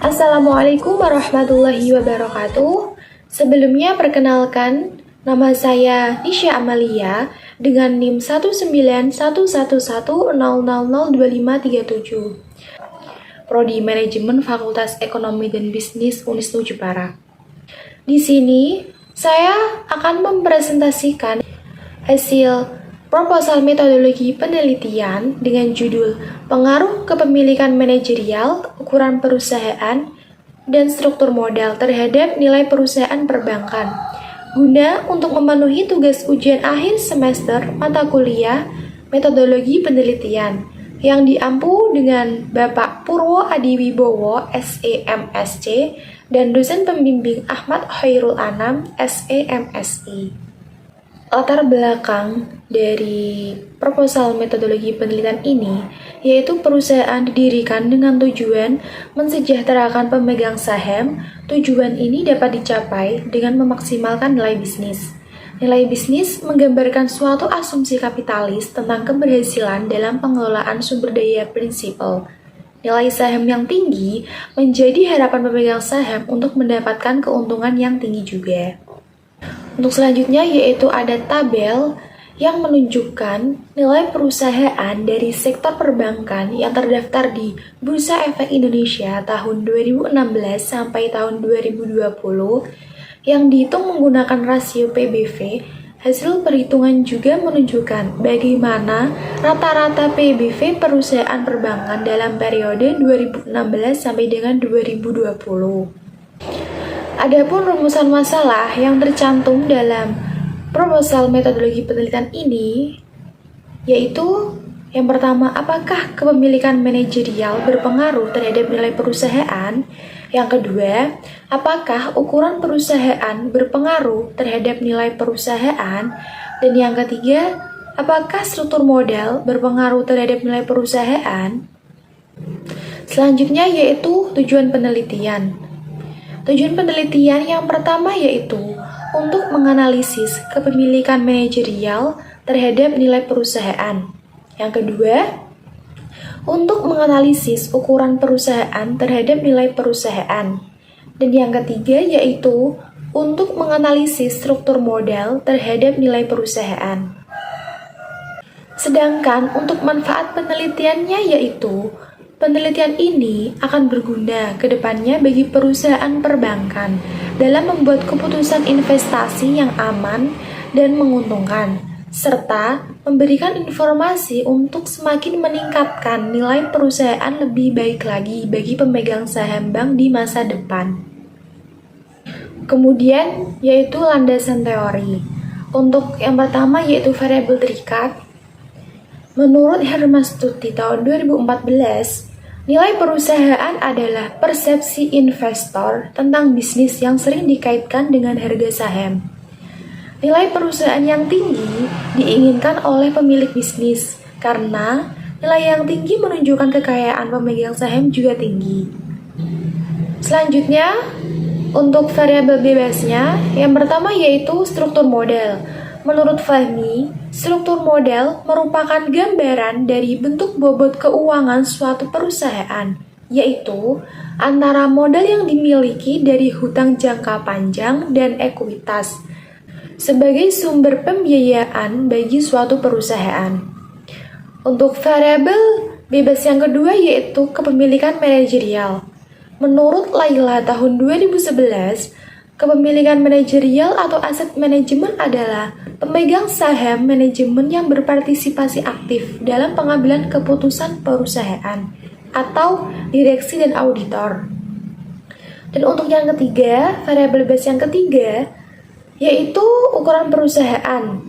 Assalamualaikum warahmatullahi wabarakatuh. Sebelumnya perkenalkan, nama saya Nisha Amalia dengan NIM 1911100002537. Prodi Manajemen Fakultas Ekonomi dan Bisnis Unisnu Jepara. Di sini saya akan mempresentasikan hasil proposal metodologi penelitian dengan judul Pengaruh Kepemilikan Manajerial, Ukuran Perusahaan, dan Struktur Modal terhadap Nilai Perusahaan Perbankan, guna untuk memenuhi tugas ujian akhir semester mata kuliah Metodologi Penelitian yang diampu dengan Bapak Purwo Adiwibowo, SEMSC, dan dosen pembimbing Ahmad Khairul Anam, SEMSI. Latar belakang dari proposal metodologi penelitian ini yaitu perusahaan didirikan dengan tujuan mensejahterakan pemegang saham. Tujuan ini dapat dicapai dengan memaksimalkan nilai bisnis. Nilai bisnis menggambarkan suatu asumsi kapitalis tentang keberhasilan dalam pengelolaan sumber daya prinsipal. Nilai saham yang tinggi menjadi harapan pemegang saham untuk mendapatkan keuntungan yang tinggi juga. Untuk selanjutnya yaitu ada tabel yang menunjukkan nilai perusahaan dari sektor perbankan yang terdaftar di Bursa Efek Indonesia tahun 2016 sampai tahun 2020 yang dihitung menggunakan rasio PBV. Hasil perhitungan juga menunjukkan bagaimana rata-rata PBV perusahaan perbankan dalam periode 2016 sampai dengan 2020. Adapun rumusan masalah yang tercantum dalam proposal metodologi penelitian ini yaitu yang pertama, apakah kepemilikan manajerial berpengaruh terhadap nilai perusahaan? Yang kedua, apakah ukuran perusahaan berpengaruh terhadap nilai perusahaan? Dan yang ketiga, apakah struktur modal berpengaruh terhadap nilai perusahaan? Selanjutnya yaitu tujuan penelitian. Tujuan penelitian yang pertama yaitu untuk menganalisis kepemilikan manajerial terhadap nilai perusahaan. Yang kedua, untuk menganalisis ukuran perusahaan terhadap nilai perusahaan. Dan yang ketiga yaitu untuk menganalisis struktur modal terhadap nilai perusahaan. Sedangkan untuk manfaat penelitiannya yaitu penelitian ini akan berguna ke depannya bagi perusahaan perbankan dalam membuat keputusan investasi yang aman dan menguntungkan, serta memberikan informasi untuk semakin meningkatkan nilai perusahaan lebih baik lagi bagi pemegang saham bank di masa depan. Kemudian yaitu landasan teori. Untuk yang pertama yaitu variabel terikat. Menurut Hermastuti tahun 2014, nilai perusahaan adalah persepsi investor tentang bisnis yang sering dikaitkan dengan harga saham. Nilai perusahaan yang tinggi diinginkan oleh pemilik bisnis karena nilai yang tinggi menunjukkan kekayaan pemegang saham juga tinggi. Selanjutnya, untuk variabel bebasnya, yang pertama yaitu struktur modal. Menurut Fahmi, struktur modal merupakan gambaran dari bentuk bobot keuangan suatu perusahaan, yaitu antara modal yang dimiliki dari hutang jangka panjang dan ekuitas sebagai sumber pembiayaan bagi suatu perusahaan. Untuk variabel bebas yang kedua yaitu kepemilikan manajerial. Menurut Laila tahun 2011, kepemilikan manajerial atau aset manajemen adalah pemegang saham manajemen yang berpartisipasi aktif dalam pengambilan keputusan perusahaan atau direksi dan auditor. Dan untuk yang ketiga, variabel bebas yang ketiga yaitu ukuran perusahaan.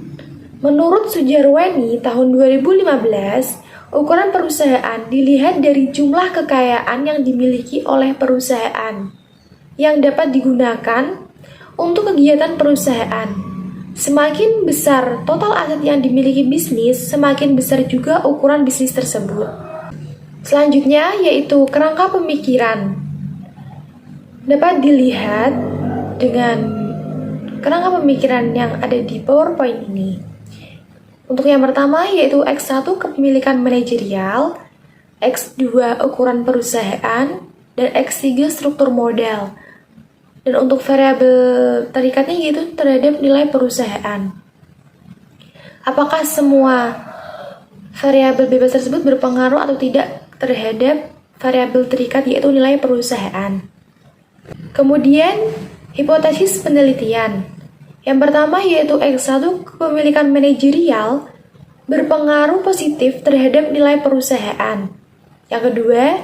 Menurut Sujarweni tahun 2015, ukuran perusahaan dilihat dari jumlah kekayaan yang dimiliki oleh perusahaan yang dapat digunakan untuk kegiatan perusahaan. Semakin besar total aset yang dimiliki bisnis, semakin besar juga ukuran bisnis tersebut. Selanjutnya yaitu kerangka pemikiran. Dapat dilihat dengan kerangka pemikiran yang ada di PowerPoint ini. Untuk yang pertama yaitu X1 kepemilikan manajerial, X2 ukuran perusahaan, dan X3 struktur modal. Dan untuk variabel terikatnya yaitu terhadap nilai perusahaan. Apakah semua variabel bebas tersebut berpengaruh atau tidak terhadap variabel terikat yaitu nilai perusahaan? Kemudian, hipotesis penelitian. Yang pertama yaitu X1 kepemilikan manajerial berpengaruh positif terhadap nilai perusahaan. Yang kedua,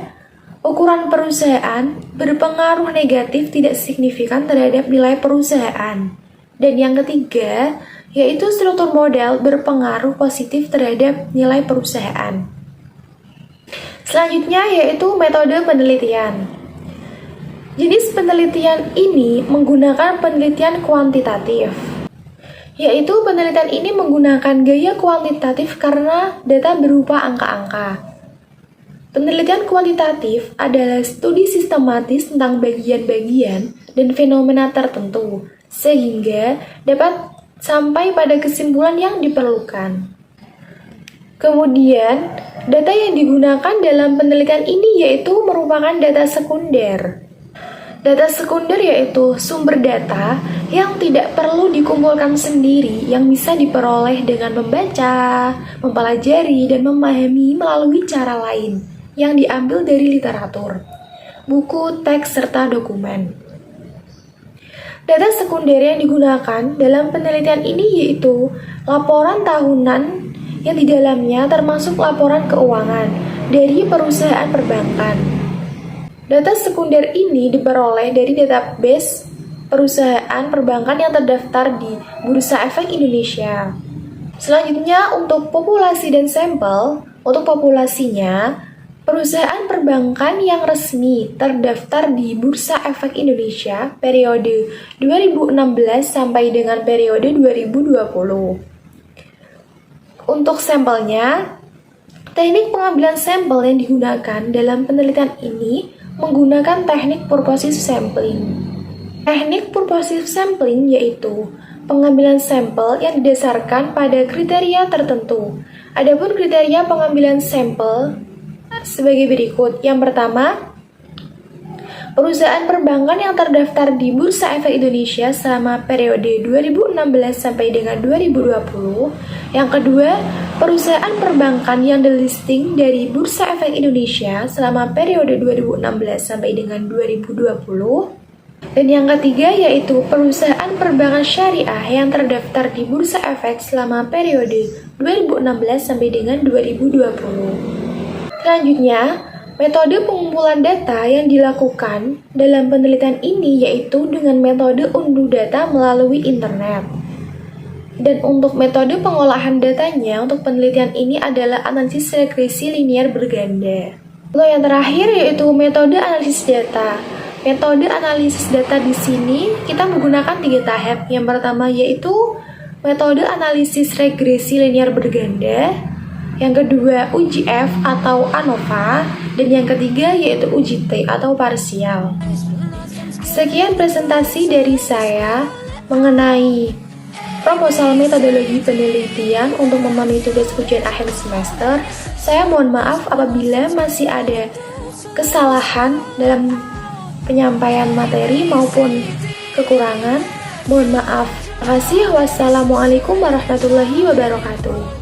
ukuran perusahaan berpengaruh negatif tidak signifikan terhadap nilai perusahaan. Dan yang ketiga, yaitu struktur modal berpengaruh positif terhadap nilai perusahaan. Selanjutnya yaitu metode penelitian. Jenis penelitian ini menggunakan penelitian kuantitatif. Yaitu penelitian ini menggunakan gaya kuantitatif karena data berupa angka-angka. Penelitian kuantitatif adalah studi sistematis tentang bagian-bagian dan fenomena tertentu, sehingga dapat sampai pada kesimpulan yang diperlukan. Kemudian, data yang digunakan dalam penelitian ini yaitu merupakan data sekunder. Data sekunder yaitu sumber data yang tidak perlu dikumpulkan sendiri yang bisa diperoleh dengan membaca, mempelajari, dan memahami melalui cara lain yang diambil dari literatur, buku, teks, serta dokumen. Data sekunder yang digunakan dalam penelitian ini yaitu laporan tahunan yang di dalamnya termasuk laporan keuangan dari perusahaan perbankan. Data sekunder ini diperoleh dari database perusahaan perbankan yang terdaftar di Bursa Efek Indonesia. Selanjutnya untuk populasi dan sampel, untuk populasinya, perusahaan perbankan yang resmi terdaftar di Bursa Efek Indonesia periode 2016 sampai dengan periode 2020. Untuk sampelnya, teknik pengambilan sampel yang digunakan dalam penelitian ini menggunakan teknik purposive sampling. Teknik purposive sampling yaitu pengambilan sampel yang didasarkan pada kriteria tertentu. Adapun kriteria pengambilan sampel sebagai berikut. Yang pertama, perusahaan perbankan yang terdaftar di Bursa Efek Indonesia selama periode 2016 sampai dengan 2020. Yang kedua, perusahaan perbankan yang delisting dari Bursa Efek Indonesia selama periode 2016 sampai dengan 2020. Dan yang ketiga yaitu perusahaan perbankan syariah yang terdaftar di Bursa Efek selama periode 2016 sampai dengan 2020. Selanjutnya, metode pengumpulan data yang dilakukan dalam penelitian ini yaitu dengan metode unduh data melalui internet. Dan untuk metode pengolahan datanya untuk penelitian ini adalah analisis regresi linear berganda. Lalu yang terakhir yaitu metode analisis data. Metode analisis data di sini kita menggunakan 3 tahap. Yang pertama yaitu metode analisis regresi linear berganda. Yang kedua uji F atau ANOVA. Dan yang ketiga yaitu uji T atau parsial. Sekian presentasi dari saya mengenai proposal metodologi penelitian untuk memenuhi tugas ujian akhir semester. Saya mohon maaf apabila masih ada kesalahan dalam penyampaian materi maupun kekurangan. Mohon maaf. Terima kasih. Wassalamualaikum warahmatullahi wabarakatuh.